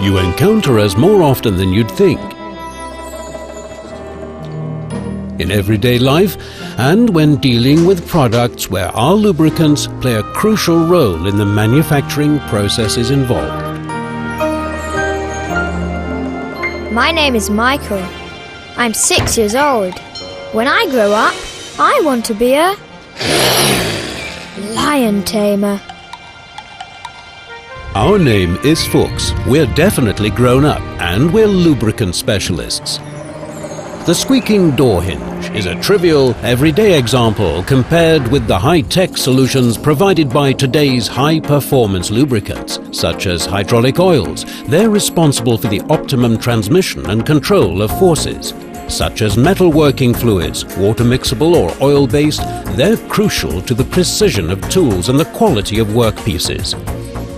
You encounter us more often than you'd think. In everyday life and when dealing with products where our lubricants play a crucial role in the manufacturing processes involved. My name is Michael. I'm 6 years old. When I grow up, I want to be a lion tamer. Our name is Fuchs. We're definitely grown up and we're lubricant specialists. The squeaking door hinge is a trivial, everyday example compared with the high-tech solutions provided by today's high-performance lubricants, such as hydraulic oils. They're responsible for the optimum transmission and control of forces. Such as metalworking fluids, water-mixable or oil-based, they're crucial to the precision of tools and the quality of workpieces.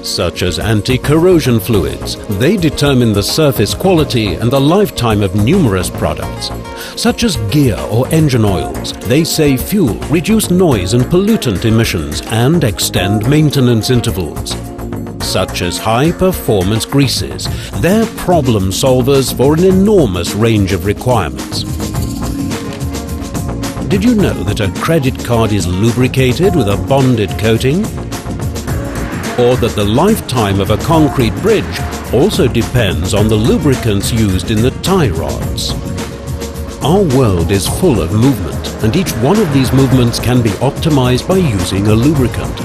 Such as anti-corrosion fluids, they determine the surface quality and the lifetime of numerous products. Such as gear or engine oils, they save fuel, reduce noise and pollutant emissions, and extend maintenance intervals. Such as high-performance greases, they're problem solvers for an enormous range of requirements. Did you know that a credit card is lubricated with a bonded coating? Or that the lifetime of a concrete bridge also depends on the lubricants used in the tie rods. Our world is full of movement, and each one of these movements can be optimized by using a lubricant.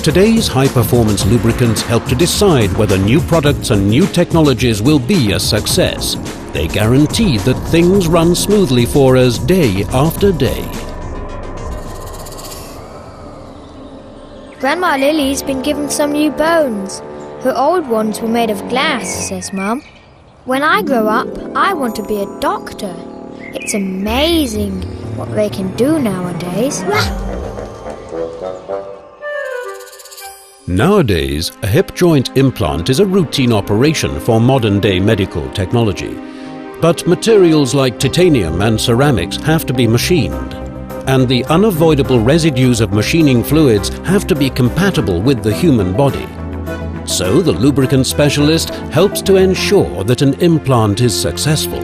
Today's high-performance lubricants help to decide whether new products and new technologies will be a success. They guarantee that things run smoothly for us day after day. Grandma Lily's been given some new bones. Her old ones were made of glass, says Mum. When I grow up, I want to be a doctor. It's amazing what they can do nowadays. Nowadays, a hip joint implant is a routine operation for modern-day medical technology. But materials like titanium and ceramics have to be machined. And the unavoidable residues of machining fluids have to be compatible with the human body. So the lubricant specialist helps to ensure that an implant is successful.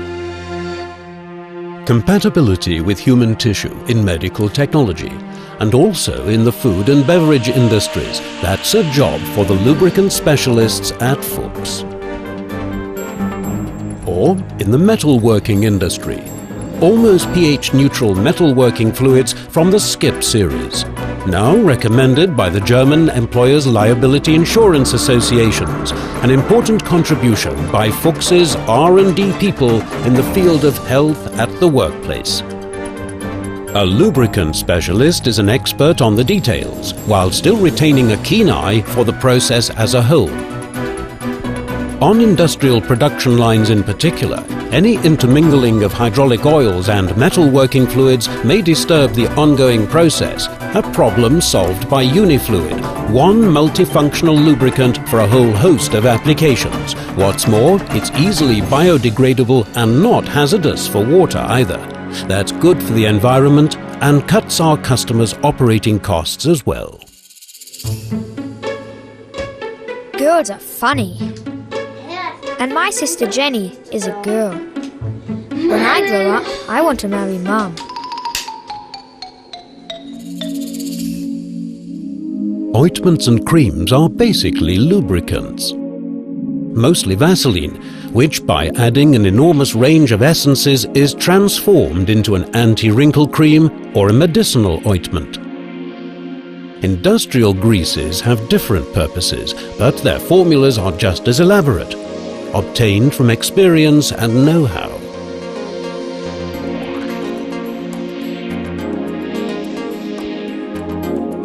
Compatibility with human tissue in medical technology and also in the food and beverage industries, that's a job for the lubricant specialists at Fuchs. Or in the metalworking industry. Almost pH-neutral metalworking fluids from the Skip series, now recommended by the German Employers' Liability Insurance Associations, an important contribution by Fuchs's R&D people in the field of health at the workplace. A lubricant specialist is an expert on the details, while still retaining a keen eye for the process as a whole. On industrial production lines in particular, any intermingling of hydraulic oils and metalworking fluids may disturb the ongoing process, a problem solved by Unifluid, one multifunctional lubricant for a whole host of applications. What's more, it's easily biodegradable and not hazardous for water either. That's good for the environment and cuts our customers' operating costs as well. Girls are funny. And my sister Jenny is a girl. When I grow up, I want to marry Mum. Ointments and creams are basically lubricants. Mostly Vaseline, which by adding an enormous range of essences is transformed into an anti-wrinkle cream or a medicinal ointment. Industrial greases have different purposes, but their formulas are just as elaborate, obtained from experience and know-how.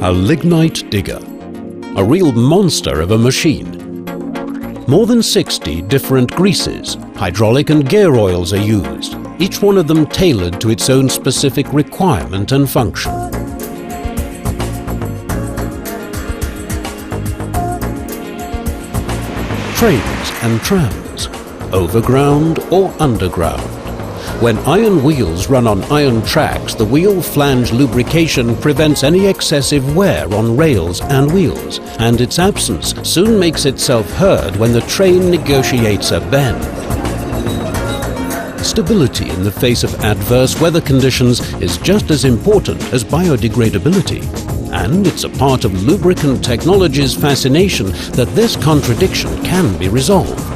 A lignite digger. A real monster of a machine. More than 60 different greases, hydraulic and gear oils are used, each one of them tailored to its own specific requirement and function. Trains and trams, overground or underground. When iron wheels run on iron tracks, the wheel flange lubrication prevents any excessive wear on rails and wheels, and its absence soon makes itself heard when the train negotiates a bend. Stability in the face of adverse weather conditions is just as important as biodegradability, and it's a part of lubricant technology's fascination that this contradiction can be resolved.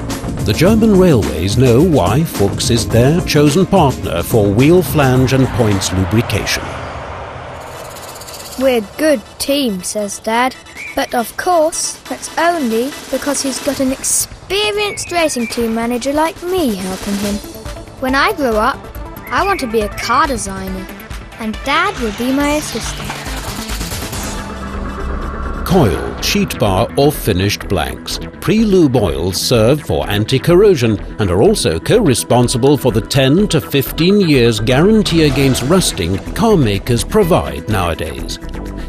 The German railways know why Fuchs is their chosen partner for wheel flange and points lubrication. We're a good team, says Dad. But of course, that's only because he's got an experienced racing team manager like me helping him. When I grow up, I want to be a car designer, and Dad will be my assistant. Coiled, sheet bar or finished blanks. Pre-lube oils serve for anti-corrosion and are also co-responsible for the 10 to 15 years guarantee against rusting car makers provide nowadays.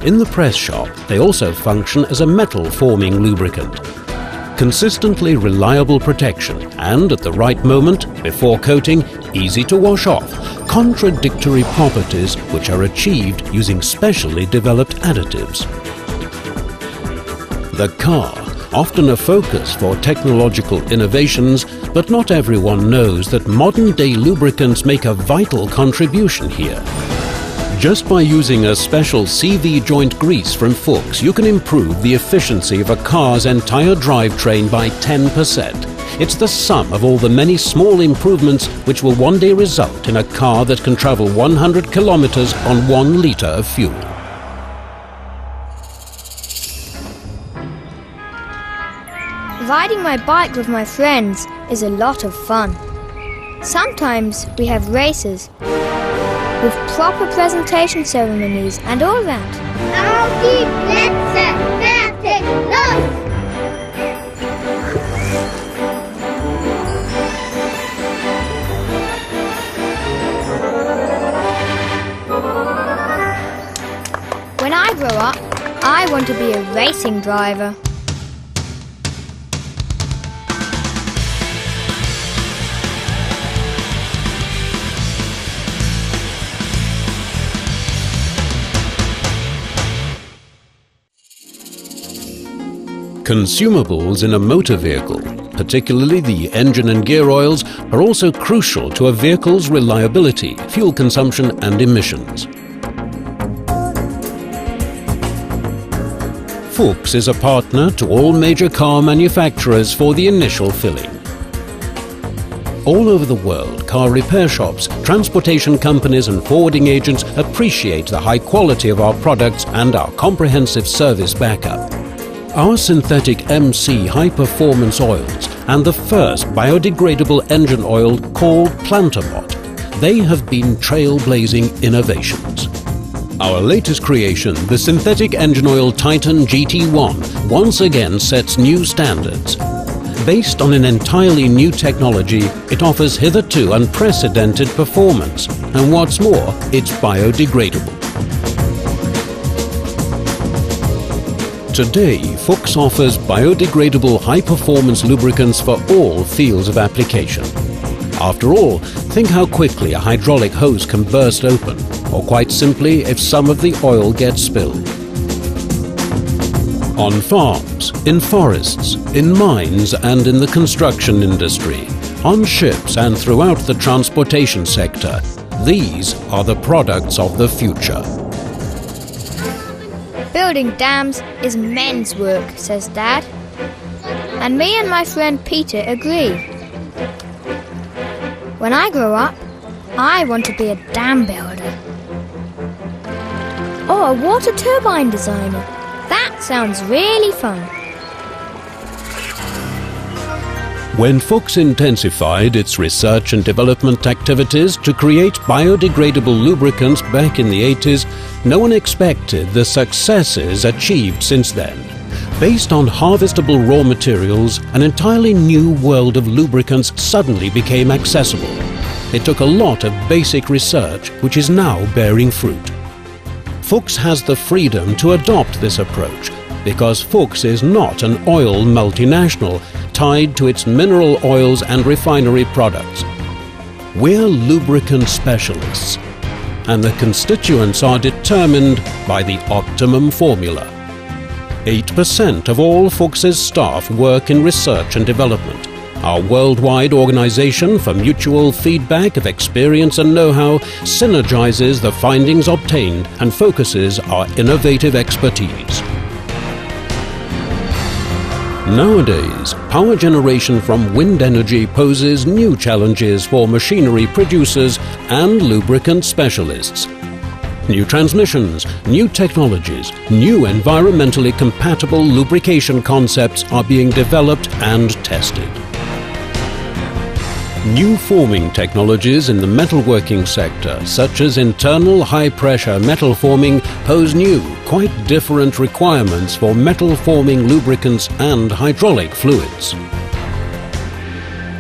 In the press shop, they also function as a metal-forming lubricant. Consistently reliable protection and, at the right moment, before coating, easy to wash off. Contradictory properties which are achieved using specially developed additives. The car, often a focus for technological innovations, but not everyone knows that modern-day lubricants make a vital contribution here. Just by using a special CV joint grease from Fuchs, you can improve the efficiency of a car's entire drivetrain by 10%. It's the sum of all the many small improvements which will one day result in a car that can travel 100 kilometers on 1 litre of fuel. Riding my bike with my friends is a lot of fun. Sometimes we have races with proper presentation ceremonies and all that. Auf die Plätze, fertig, los! When I grow up, I want to be a racing driver. Consumables in a motor vehicle, particularly the engine and gear oils, are also crucial to a vehicle's reliability, fuel consumption and emissions. Fuchs is a partner to all major car manufacturers for the initial filling. All over the world, car repair shops, transportation companies and forwarding agents appreciate the high quality of our products and our comprehensive service backup. Our synthetic MC high-performance oils and the first biodegradable engine oil called Plantabot. They have been trailblazing innovations. Our latest creation, the synthetic engine oil Titan GT1, once again sets new standards. Based on an entirely new technology, it offers hitherto unprecedented performance, and what's more, it's biodegradable. Today, Fuchs offers biodegradable high-performance lubricants for all fields of application. After all, think how quickly a hydraulic hose can burst open, or quite simply if some of the oil gets spilled. On farms, in forests, in mines and in the construction industry, on ships and throughout the transportation sector, these are the products of the future. Building dams is men's work, says Dad. And me and my friend Peter agree. When I grow up, I want to be a dam builder. Or a water turbine designer. That sounds really fun. When Fuchs intensified its research and development activities to create biodegradable lubricants back in the 80s, no one expected the successes achieved since then. Based on harvestable raw materials, an entirely new world of lubricants suddenly became accessible. It took a lot of basic research, which is now bearing fruit. Fuchs has the freedom to adopt this approach because Fuchs is not an oil multinational tied to its mineral oils and refinery products. We're lubricant specialists, and the constituents are determined by the optimum formula. 8% of all Fuchs's staff work in research and development. Our worldwide organization for mutual feedback of experience and know-how synergizes the findings obtained and focuses our innovative expertise. Nowadays, power generation from wind energy poses new challenges for machinery producers and lubricant specialists. New transmissions, new technologies, new environmentally compatible lubrication concepts are being developed and tested. New forming technologies in the metalworking sector, such as internal high-pressure metal forming, pose new, quite different requirements for metal forming lubricants and hydraulic fluids.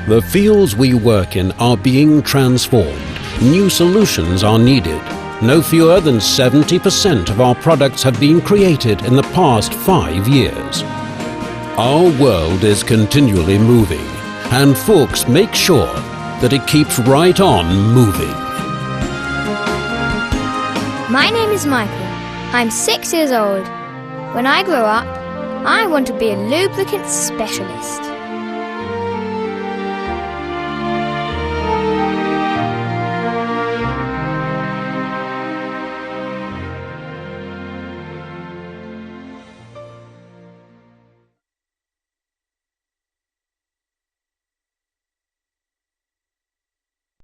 The fields we work in are being transformed. New solutions are needed. No fewer than 70% of our products have been created in the past 5 years. Our world is continually moving, and Fuchs makes sure that it keeps right on moving. My name is Michael. I'm 6 years old. When I grow up, I want to be a lubricant specialist.